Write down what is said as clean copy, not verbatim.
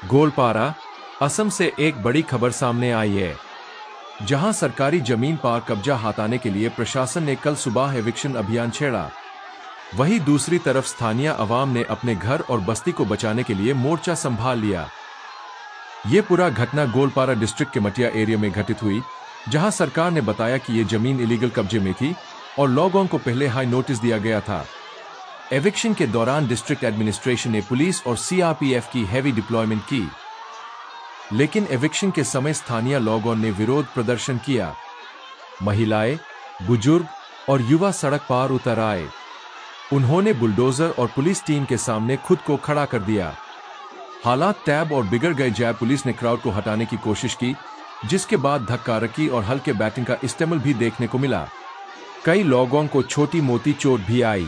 गोलपारा, असम से एक बड़ी खबर सामने आई है, जहां सरकारी जमीन पर कब्जा हटाने के लिए प्रशासन ने कल सुबह एविक्शन अभियान छेड़ा। वहीं दूसरी तरफ स्थानीय अवाम ने अपने घर और बस्ती को बचाने के लिए मोर्चा संभाल लिया। ये पूरा घटना गोलपारा डिस्ट्रिक्ट के मटिया एरिया में घटित हुई, जहां सरकार ने बताया कि ये जमीन इलीगल कब्जे में थी और लोगों को पहले हाई नोटिस दिया गया था। एविक्शन के दौरान डिस्ट्रिक्ट एडमिनिस्ट्रेशन ने पुलिस और सीआरपीएफ की हैवी डिप्लॉयमेंट की, लेकिन एविक्शन के समय स्थानीय लोगों ने विरोध प्रदर्शन किया। महिलाएं, बुजुर्ग और युवा सड़क पार उतर आए। उन्होंने बुलडोजर और पुलिस टीम के सामने खुद को खड़ा कर दिया। हालात तैब और बिगड़ गए जब पुलिस ने क्राउड को हटाने की कोशिश की, जिसके बाद धक्का रखी और हल्के बैटिंग का इस्तेमाल भी देखने को मिला। कई लोगों को छोटी मोटी चोट भी आई।